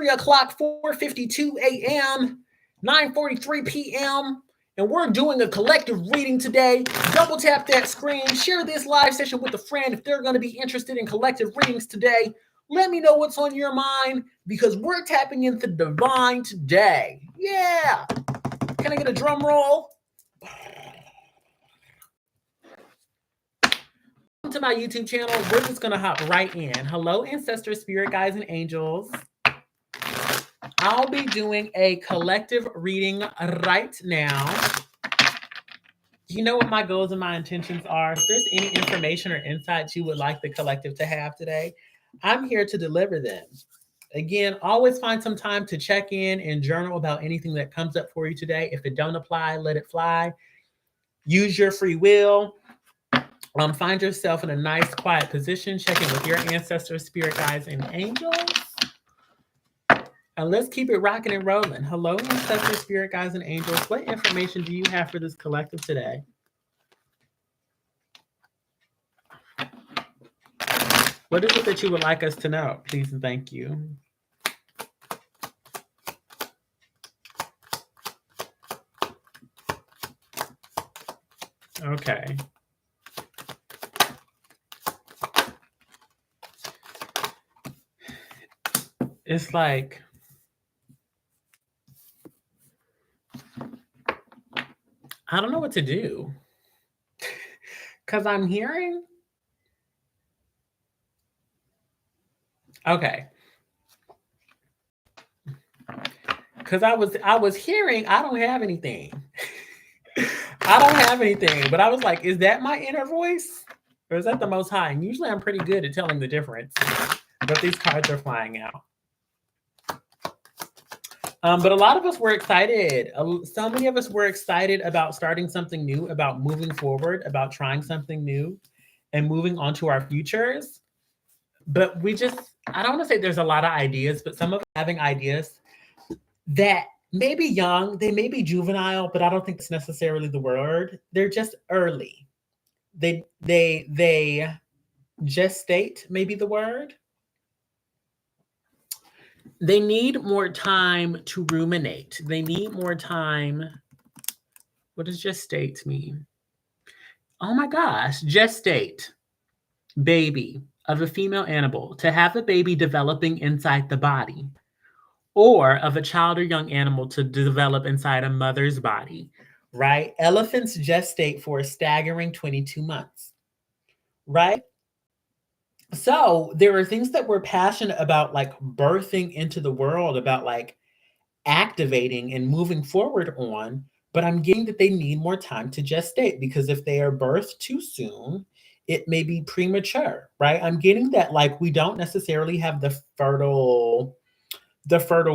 3 o'clock, 4:52 a.m., 9:43 p.m., and we're doing a collective reading today. Double tap that screen, share this live session with a friend if they're going to be interested in collective readings today. Let me know what's on your mind because we're tapping into the divine today. Yeah. Can I get a drum roll? Welcome to my YouTube channel. We're just going to hop right in. Hello, ancestors, spirit guides, and angels. I'll be doing a collective reading right now. Do you know what my goals and my intentions are? If there's any information or insights you would like the collective to have today, I'm here to deliver them. Again, always find some time to check in and journal about anything that comes up for you today. If it don't apply, let it fly. Use your free will. Find yourself in a nice, quiet position. Check in with your ancestors, spirit guides, and angels. And let's keep it rocking and rolling. Hello, ancestors, spirit guides, and angels. What information do you have for this collective today? What is it that you would like us to know? Please and thank you. Okay. It's like, I don't know what to do. Because I'm hearing. Okay. Because I was hearing, I don't have anything. I don't have anything. But I was like, is that my inner voice? Or is that the Most High? And usually I'm pretty good at telling the difference. But these cards are flying out. But a lot of us were excited. So many of us were excited about starting something new, about moving forward, about trying something new and moving on to our futures. But I don't want to say there's a lot of ideas, but some of us having ideas that may be young, they may be juvenile, but I don't think it's necessarily the word. They're just early. They gestate, maybe the word. They need more time to ruminate. They need more time. What does gestate mean? Oh my gosh, gestate, baby of a female animal, to have a baby developing inside the body, or of a child or young animal to develop inside a mother's body, right? Elephants gestate for a staggering 22 months, right? So there are things that we're passionate about, like birthing into the world, about like activating and moving forward on, but I'm getting that they need more time to gestate because if they are birthed too soon, it may be premature, right? I'm getting that like we don't necessarily have the fertile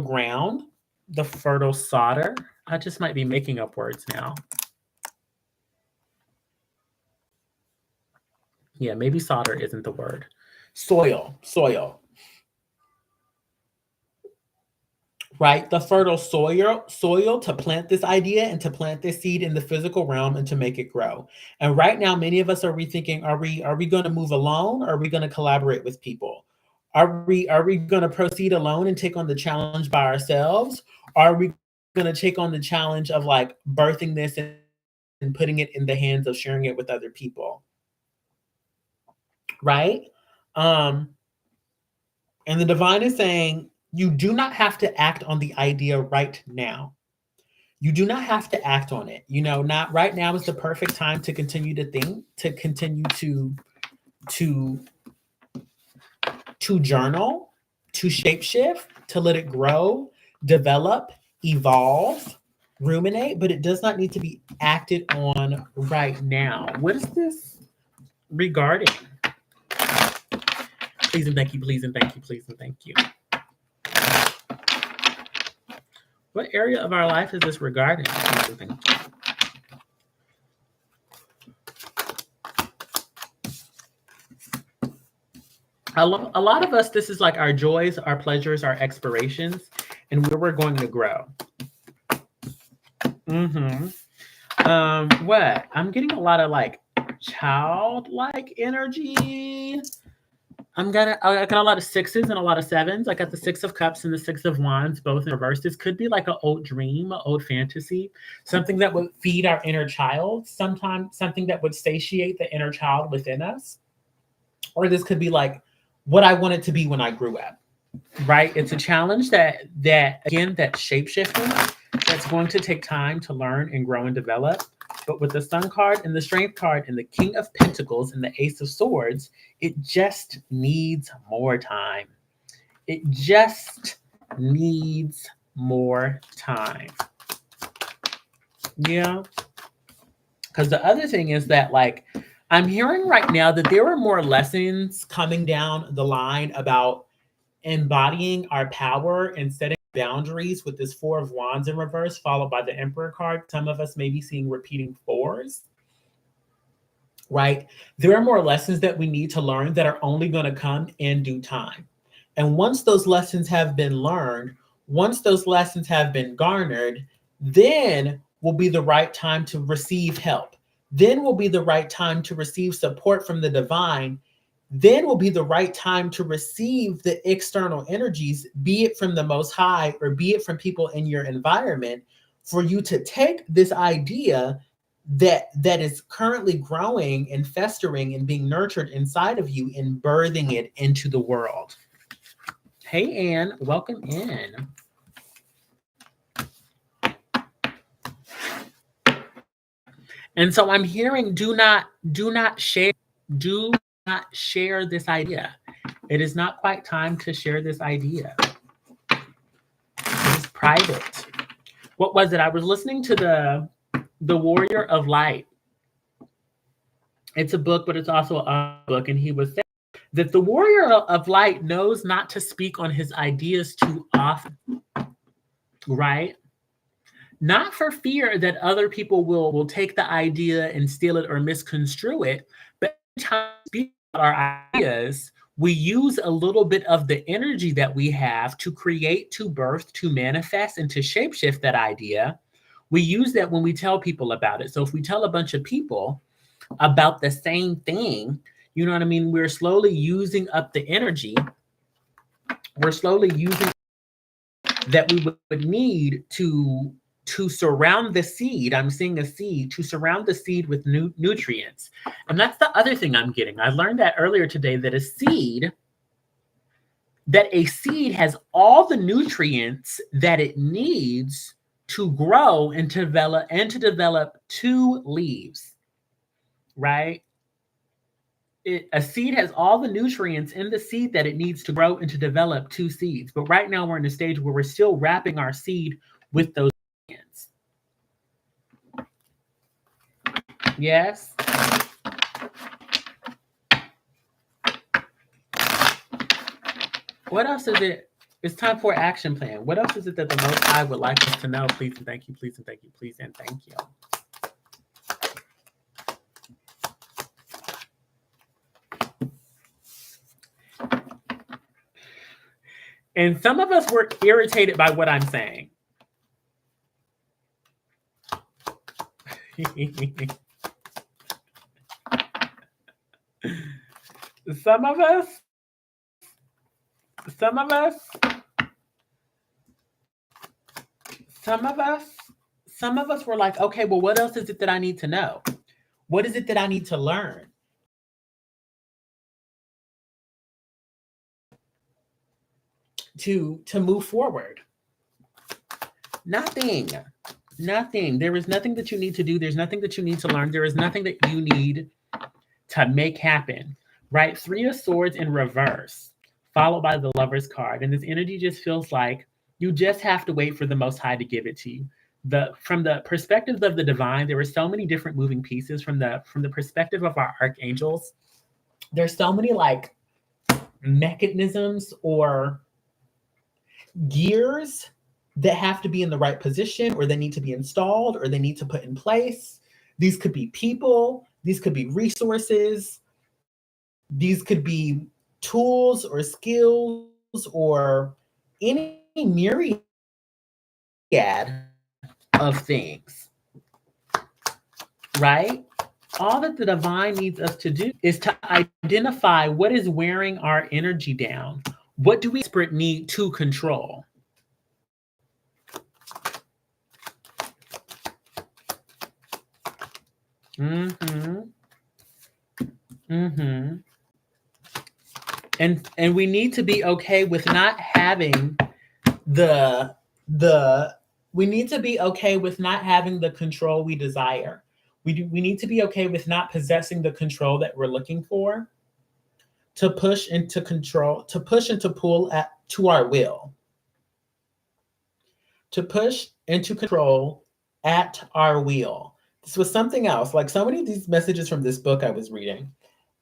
ground, the fertile solder. I just might be making up words now. Yeah, maybe solder isn't the word. Soil. Right? The fertile soil to plant this idea and to plant this seed in the physical realm and to make it grow. And right now, many of us are rethinking, are we going to move alone or are we going to collaborate with people? Are we going to proceed alone and take on the challenge by ourselves? Or are we going to take on the challenge of like birthing this and putting it in the hands of sharing it with other people? Right? And the divine is saying, you do not have to act on the idea right now. You do not have to act on it. You know, not right now is the perfect time to continue to think, to continue to journal, to shapeshift, to let it grow, develop, evolve, ruminate, but it does not need to be acted on right now. What is this regarding? Please and thank you, please and thank you, please and thank you. What area of our life is this regarding? Please and thank you. A lot of us, this is like our joys, our pleasures, our expirations, and where we're going to grow. What? I'm getting a lot of like childlike energy. I got a lot of sixes and a lot of sevens. I got the Six of Cups and the Six of Wands, both in reverse. This could be like an old dream, an old fantasy, something that would feed our inner child, sometimes something that would satiate the inner child within us. Or this could be like what I wanted to be when I grew up, right? It's a challenge that again, that shapeshifting, that's going to take time to learn and grow and develop. But with the Sun card and the Strength card and the King of Pentacles and the Ace of Swords, it just needs more time. It just needs more time. Yeah. Because the other thing is that, like, I'm hearing right now that there are more lessons coming down the line about embodying our power and setting boundaries with this Four of Wands in reverse, followed by the Emperor card. Some of us may be seeing repeating fours, right? There are more lessons that we need to learn that are only going to come in due time. And once those lessons have been learned, once those lessons have been garnered, then will be the right time to receive help. Then will be the right time to receive support from the divine. Then will be the right time to receive the external energies, be it from the Most High or be it from people in your environment, for you to take this idea that is currently growing and festering and being nurtured inside of you and birthing it into the world. Hey, Anne, welcome in. And so I'm hearing, do not share this idea. It is not quite time to share this idea. It is private. What was it? I was listening to the Warrior of Light. It's a book, but it's also a book. And he was saying that the Warrior of Light knows not to speak on his ideas too often, right? Not for fear that other people will take the idea and steal it or misconstrue it, but every time we speak about our ideas, we use a little bit of the energy that we have to create, to birth, to manifest, and to shapeshift that idea. We use that when we tell people about it. So if we tell a bunch of people about the same thing, you know what I mean? We're slowly using up the energy. We're slowly using that we would need to surround the seed. I'm seeing a seed, to surround the seed with nutrients. And that's the other thing I'm getting. I learned that earlier today, that a seed has all the nutrients that it needs to grow and to develop two leaves, right? A seed has all the nutrients in the seed that it needs to grow and to develop two seeds. But right now we're in a stage where we're still wrapping our seed with those nutrients. Yes. What else is it? It's time for action plan. What else is it that the Most High would like us to know? Please and thank you, please and thank you, please and thank you. And some of us were irritated by what I'm saying. Some of us were like, okay, well, what else is it that I need to know? What is it that I need to learn? To move forward. Nothing. There is nothing that you need to do. There's nothing that you need to learn. There is nothing that you need to make happen, right? Three of Swords in reverse, followed by the Lover's card. And this energy just feels like you just have to wait for the Most High to give it to you. From the perspective of the divine, there are so many different moving pieces. From the perspective of our archangels, there's so many like mechanisms or gears that have to be in the right position, or they need to be installed, or they need to put in place. These could be people, these could be resources, these could be tools or skills, or any myriad of things, right? all that the divine needs us to do is to identify what is wearing our energy down. What do we desperate need to control? Mm-hmm. Mm-hmm. And we need to be okay with not having the we need to be okay with not having the control we desire. We need to be okay with not possessing the control that we're looking for, to push and to control, to push and to pull at to our will. To push and to control at our will. This was something else. Like so many of these messages from this book I was reading.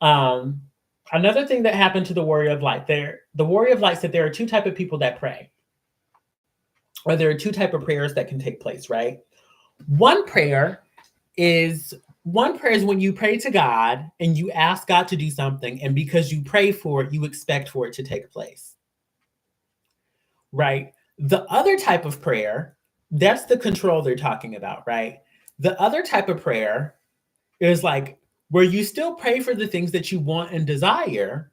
Another thing that happened to the Warrior of Light, the Warrior of Light said there are two types of people that pray, or there are two types of prayers that can take place, right? One prayer is when you pray to God and you ask God to do something, and because you pray for it, you expect for it to take place, right? The other type of prayer, that's the control they're talking about, right? The other type of prayer is like where you still pray for the things that you want and desire.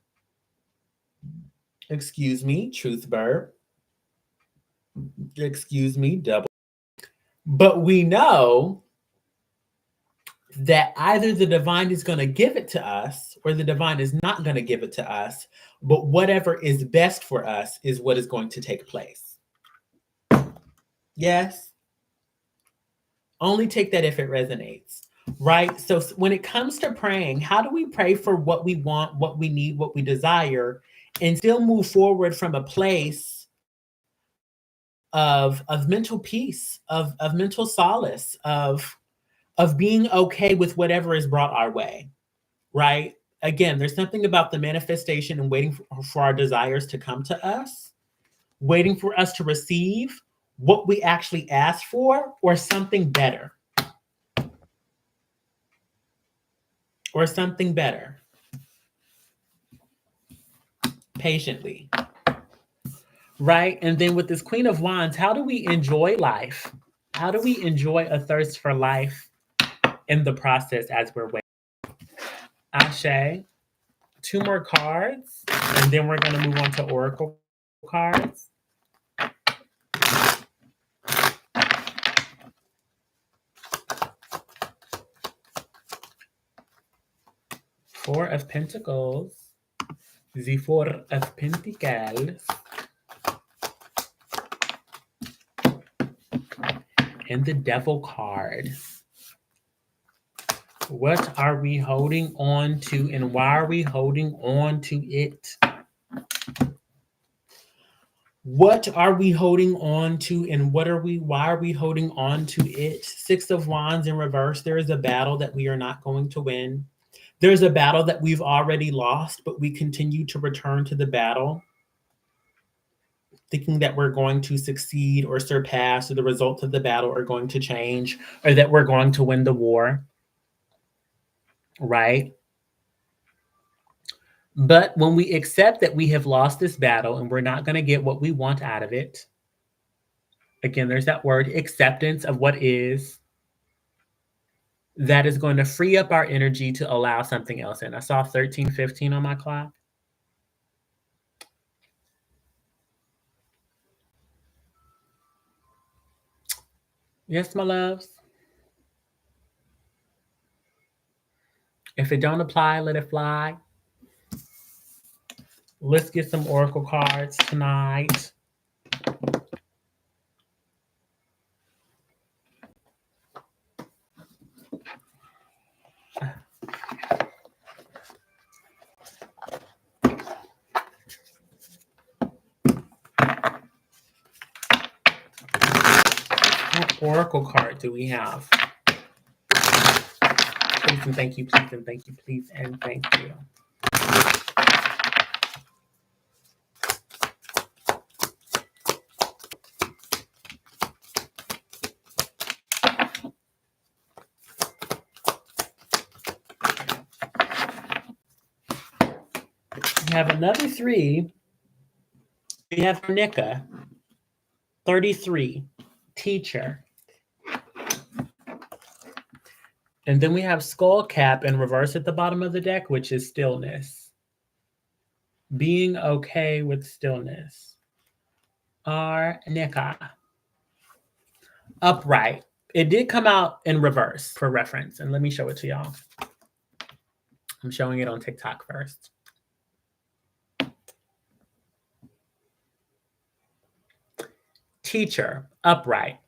Excuse me, truth verb. Excuse me, double. But we know that either the divine is going to give it to us or the divine is not going to give it to us. But whatever is best for us is what is going to take place. Yes. Only take that if it resonates, right? So when it comes to praying, how do we pray for what we want, what we need, what we desire, and still move forward from a place of mental peace, of mental solace, of being okay with whatever is brought our way, right? Again, there's something about the manifestation and waiting for our desires to come to us, waiting for us to receive what we actually asked for, or something better. Or something better. Patiently. Right? And then with this Queen of Wands, how do we enjoy life? How do we enjoy a thirst for life in the process as we're waiting? Ashe. 2 more cards, and then we're going to move on to Oracle cards. Four of Pentacles. The Four of Pentacles. And the Devil card. What are we holding on to, and why are we holding on to it? What are we holding on to, and why are we holding on to it? 6 of Wands in reverse. There is a battle that we are not going to win. There's a battle that we've already lost, but we continue to return to the battle, thinking that we're going to succeed or surpass, or the results of the battle are going to change, or that we're going to win the war. Right? But when we accept that we have lost this battle and we're not going to get what we want out of it, again, there's that word, acceptance of what is, that is going to free up our energy to allow something else in. I saw 13:15 on my clock. Yes, my loves. If it don't apply, let it fly. Let's get some Oracle cards tonight. What Oracle card do we have? Please and thank you, please and thank you, please and thank you. We have another 3. We have Nika, 33, teacher. And then we have skull cap in reverse at the bottom of the deck, which is stillness. Being okay with stillness. Arnika. Upright. It did come out in reverse for reference. And let me show it to y'all. I'm showing it on TikTok first. Teacher, upright.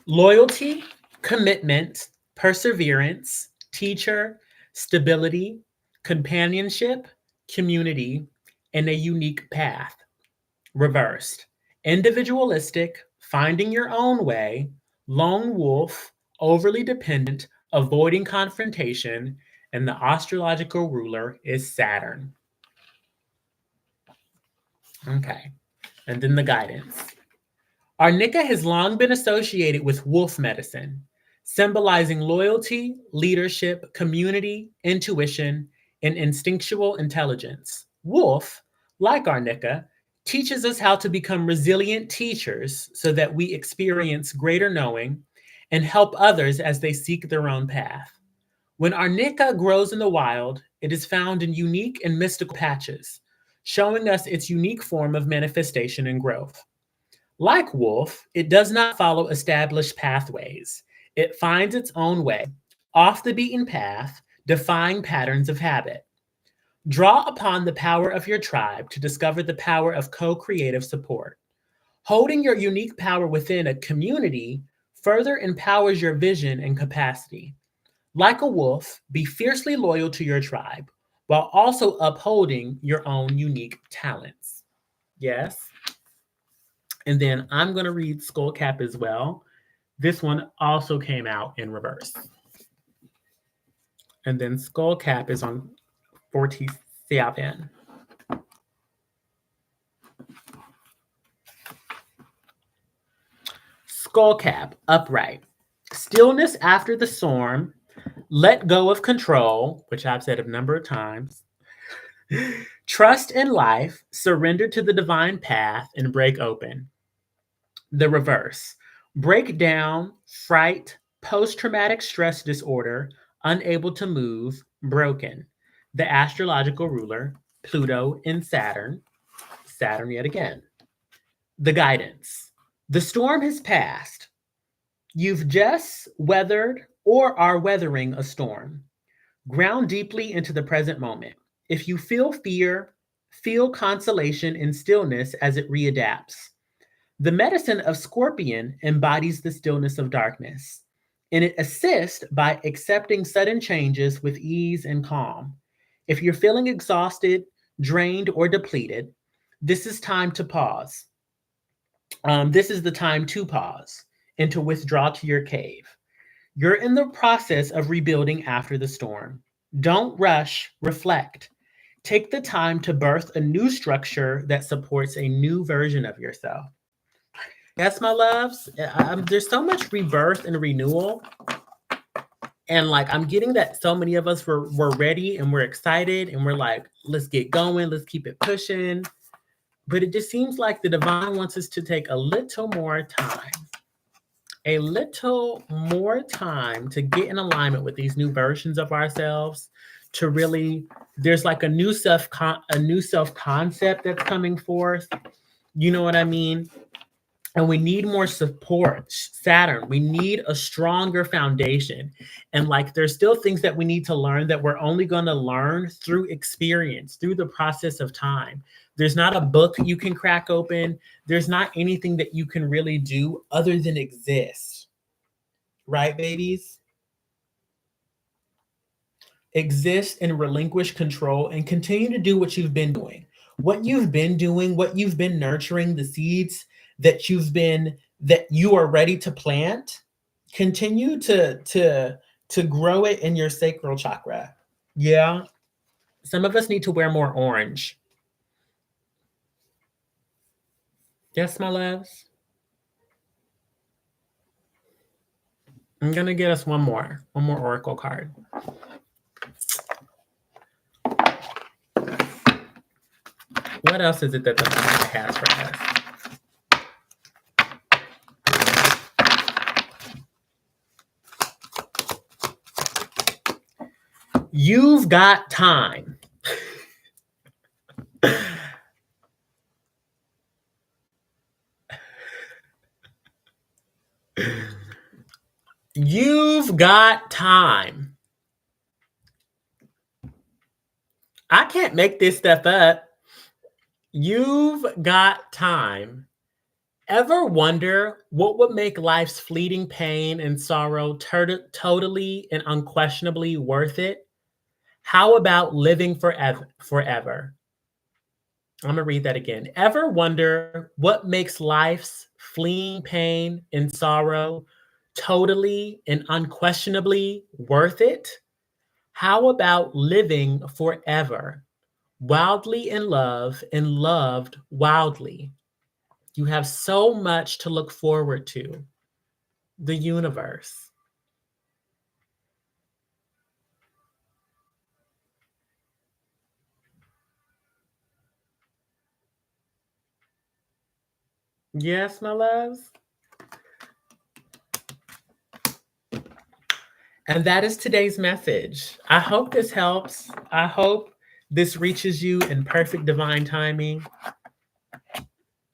Loyalty, commitment, perseverance, teacher, stability, companionship, community, and a unique path. Reversed. Individualistic, finding your own way, lone wolf, overly dependent, avoiding confrontation, and the astrological ruler is Saturn. Okay, and then the guidance. Arnika has long been associated with wolf medicine, symbolizing loyalty, leadership, community, intuition, and instinctual intelligence. Wolf, like Arnika, teaches us how to become resilient teachers so that we experience greater knowing and help others as they seek their own path. When Arnika grows in the wild, it is found in unique and mystical patches, showing us its unique form of manifestation and growth. Like wolf, it does not follow established pathways. It finds its own way, off the beaten path, defying patterns of habit. Draw upon the power of your tribe to discover the power of co-creative support. Holding your unique power within a community further empowers your vision and capacity. Like a wolf, be fiercely loyal to your tribe while also upholding your own unique talents. Yes. And then I'm going to read Skull Cap as well. This one also came out in reverse. And then Skull Cap is on 47. Skull Cap, upright. Stillness after the storm. Let go of control, which I've said a number of times. Trust in life, surrender to the divine path, and break open. The reverse. Break down, fright, post-traumatic stress disorder, unable to move, broken. The astrological ruler, Pluto and Saturn. Saturn yet again. The guidance. The storm has passed. You've just weathered or are weathering a storm. Ground deeply into the present moment. If you feel fear, feel consolation and stillness as it readapts. The medicine of Scorpion embodies the stillness of darkness, and it assists by accepting sudden changes with ease and calm. If you're feeling exhausted, drained, or depleted, this is time to pause. This is the time to pause and to withdraw to your cave. You're in the process of rebuilding after the storm. Don't rush, reflect. Take the time to birth a new structure that supports a new version of yourself. Yes, my loves, there's so much rebirth and renewal. And like, I'm getting that so many of us we're ready and we're excited and we're like, let's get going, let's keep it pushing. But it just seems like the divine wants us to take a little more time to get in alignment with these new versions of ourselves, to really, there's like a new self-concept that's coming forth. You know what I mean? And we need more support. Saturn, we need a stronger foundation. And like, there's still things that we need to learn that we're only going to learn through experience, through the process of time. There's not a book you can crack open. There's not anything that you can really do other than exist. Right, babies? Exist and relinquish control and continue to do what you've been doing. What you've been doing, what you've been nurturing, the seeds that you are ready to plant, continue to grow it in your sacral chakra. Yeah. Some of us need to wear more orange. Yes, my loves. I'm going to get us one more oracle card. What else is it that the Bible has for us? You've got time. You've got time. I can't make this stuff up. You've got time. Ever wonder what would make life's fleeting pain and sorrow totally and unquestionably worth it? How about living forever? I'm going to read that again. Ever wonder what makes life's fleeting pain and sorrow totally and unquestionably worth it? How about living forever, wildly in love and loved wildly? You have so much to look forward to. The universe. Yes, my loves. And that is today's message. I hope this helps. I hope this reaches you in perfect divine timing.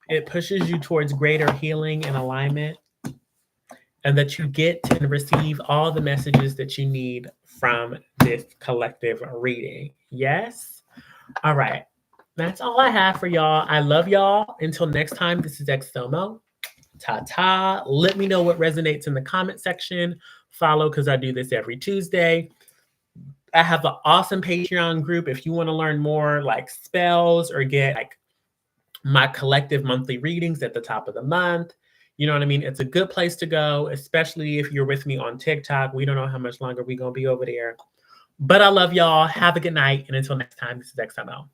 It pushes you towards greater healing and alignment, and that you get and receive all the messages that you need from this collective reading. Yes? All right. That's all I have for y'all. I love y'all. Until next time, this is Exomo. Ta-ta. Let me know what resonates in the comment section. Follow, because I do this every Tuesday. I have an awesome Patreon group if you want to learn more like spells or get like my collective monthly readings at the top of the month. You know what I mean? It's a good place to go, especially if you're with me on TikTok. We don't know how much longer we're going to be over there. But I love y'all. Have a good night. And until next time, this is XML.